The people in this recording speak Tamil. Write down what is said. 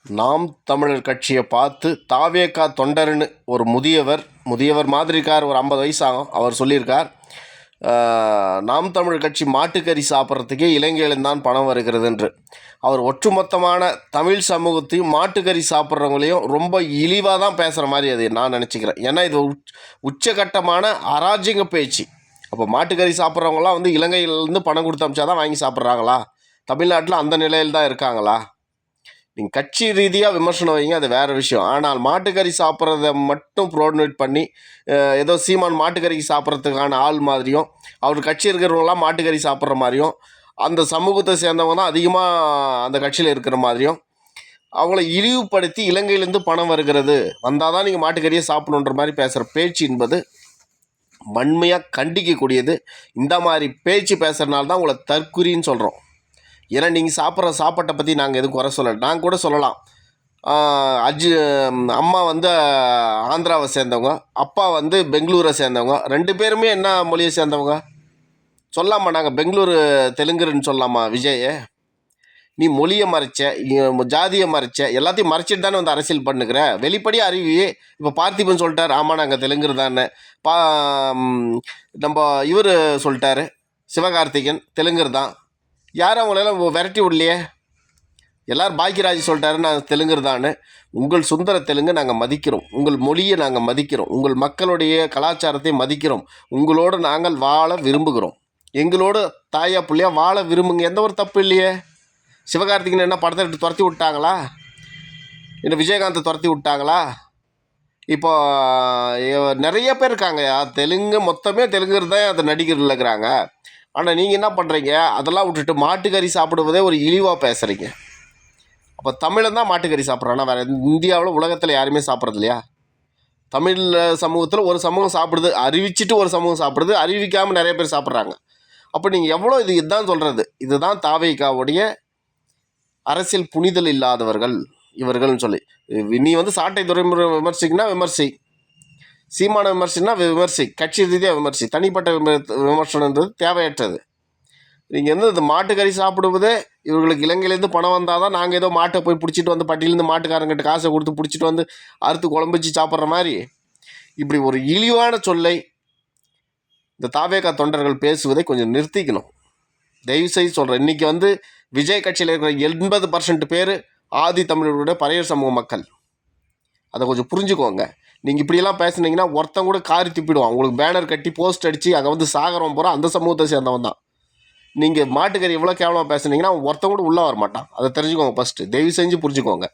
நாம் தமிழர் கட்சியை பார்த்து தாவேகா தொண்டர்னு ஒரு முதியவர் மாதிரி இருக்கார். ஒரு 50 வயசு ஆகும். அவர் சொல்லியிருக்கார், நாம் தமிழர் கட்சி மாட்டுக்கறி சாப்பிட்றதுக்கே இலங்கையில்தான் பணம் வருகிறது என்று. அவர் ஒட்டுமொத்தமான தமிழ் சமூகத்தையும் மாட்டுக்கறி சாப்பிட்றவங்களையும் ரொம்ப இழிவாக தான் பேசுகிற மாதிரி அது நான் நினச்சிக்கிறேன். ஏன்னா இது உச்சகட்டமான அராஜக பேச்சு. அப்போ மாட்டுக்கறி சாப்பிட்றவங்களாம் இலங்கையிலேருந்து பணம் கொடுத்து அமிச்சா தான் வாங்கி சாப்பிட்றாங்களா? தமிழ்நாட்டில் அந்த நிலையில் தான் இருக்காங்களா? நீங்கள் கட்சி ரீதியாக விமர்சனம் வைங்க, அது வேறு விஷயம். ஆனால் மாட்டுக்கறி சாப்பிட்றத மட்டும் ப்ரோமோட் பண்ணி ஏதோ சீமான் மாட்டுக்கறிக்கு சாப்பிட்றதுக்கான ஆள் மாதிரியும், அவர் கட்சி இருக்கிறவங்களாம் மாட்டுக்கறி சாப்பிட்ற மாதிரியும், அந்த சமூகத்தை சேர்ந்தவங்க தான் அதிகமாக அந்த கட்சியில் இருக்கிற மாதிரியும் அவங்கள இழிவுபடுத்தி இலங்கையிலேருந்து பணம் வருகிறது, வந்தால் தான் நீங்கள் மாட்டுக்கறியை சாப்பிடணுன்ற மாதிரி பேசுகிற பேச்சு என்பது வன்மையாக கண்டிக்கக்கூடியது. இந்த மாதிரி பேச்சு பேசுகிறனால தான் உங்களை தற்குறின்னு சொல்கிறோம். ஏன்னா நீங்கள் சாப்பிட்ற சாப்பாட்டை பற்றி நாங்கள் எதுவும் குறை சொல்லலை. நாங்கள் கூட சொல்லலாம், அம்மா ஆந்திராவை சேர்ந்தவங்க, அப்பா பெங்களூரை சேர்ந்தவங்க, 2 பேருமே என்ன மொழியை சேர்ந்தவங்க சொல்லாமா? நாங்கள் பெங்களூரு தெலுங்குன்னு சொல்லலாமா? விஜய், நீ மொழியை மறைச்ச, ஜாதியை மறைச்ச, எல்லாத்தையும் மறைச்சிட்டு தானே அரசியல் பண்ணுகிற. வெளிப்படையாக அறிவி. இப்போ பார்த்திபன் சொல்லிட்டார், ஆமாம் நாங்கள் தெலுங்கு தானே. நம்ம இவர் சொல்லிட்டாரு, சிவகார்த்திகேயன் தெலுங்கர் தான். யாரும் அவங்களெல்லாம் விரட்டி விடலையே. எல்லோரும் பாக்கியராஜ் சொல்லிட்டாரு நான் தெலுங்கர் தான். உங்கள் சுந்தர தெலுங்கு நாங்கள் மதிக்கிறோம், உங்கள் மொழியை நாங்கள் மதிக்கிறோம், உங்கள் மக்களுடைய கலாச்சாரத்தை மதிக்கிறோம், உங்களோடு நாங்கள் வாழ விரும்புகிறோம், எங்களோடு தாயா பிள்ளையா வாழ விரும்புங்க. எந்த ஒரு தப்பு இல்லையே. சிவகார்த்திகேயன் என்ன படத்தை விட்டு துரத்தி விட்டாங்களா? இல்லை விஜயகாந்தை துரத்தி விட்டாங்களா? இப்போ நிறைய பேர் இருக்காங்க, தெலுங்கு மொத்தமே தெலுங்கர் தான் அந்த நடிகர்கள் இருக்கிறாங்க. ஆனால் நீங்கள் என்ன பண்ணுறீங்க, அதெல்லாம் விட்டுட்டு மாட்டுக்கறி சாப்பிடுவதே ஒரு இழிவாக பேசுகிறீங்க. அப்போ தமிழன் தான் மாட்டுக்கறி சாப்பிட்றான்னா வேறு இந்தியாவில் உலகத்தில் யாருமே சாப்பிட்றது இல்லையா? தமிழ் சமூகத்தில் ஒரு சமூகம் சாப்பிடுது, அறிவிச்சிட்டு ஒரு சமூகம் சாப்பிடுது, அறிவிக்காமல் நிறைய பேர் சாப்பிட்றாங்க. அப்போ நீங்கள் எவ்வளோ இதுதான் சொல்கிறது. இதுதான் தாவேகாவுடைய அரசியல் புனிதல் இல்லாதவர்கள் இவர்கள்னு சொல்லி. நீ சாட்டை துறைமுறை விமர்சிக்குன்னா விமர்சி, சீமான விமர்சனா விமர்சி, கட்சி ரீதியாக விமர்சி. தனிப்பட்ட விமர்சனன்றது தேவையற்றது. நீங்கள் இந்த மாட்டுக்கறி சாப்பிடுவதே இவர்களுக்கு இலங்கையிலேருந்து பணம் வந்தால் தான் நாங்கள் ஏதோ மாட்டை போய் பிடிச்சிட்டு பட்டியிலேருந்து மாட்டுக்காரங்கிட்ட காசை கொடுத்து பிடிச்சிட்டு அறுத்து குழம்பிச்சு சாப்பிட்ற மாதிரி இப்படி ஒரு இழிவான சொல்லை இந்த தாவேகா தொண்டர்கள் பேசுவதை கொஞ்சம் நிறுத்திக்கணும். தயவுசெய்து சொல்கிறேன். இன்றைக்கி விஜய் கட்சியில் இருக்கிற 80% பேர் ஆதி தமிழர்களுடைய பழைய சமூக மக்கள். அதை கொஞ்சம் புரிஞ்சுக்கோங்க. நீங்கள் இப்படியெல்லாம் பேசுனீங்கன்னா ஒருத்தன் கூட காரி துப்பிடுவான். உங்களுக்கு பேனர் கட்டி போஸ்ட் அடித்து அங்கே சாகரம் போகிற அந்த சமூகத்தை சேர்ந்தவன் தான். நீங்கள் மாட்டுக்கறி இவ்வளோ கேவலமாக பேசுனீங்கன்னா ஒருத்தன் கூட உள்ளே வர மாட்டான். அதை தெரிஞ்சுக்கோங்க. ஃபஸ்ட்டு தயவு செஞ்சு புரிஞ்சுக்கோங்க.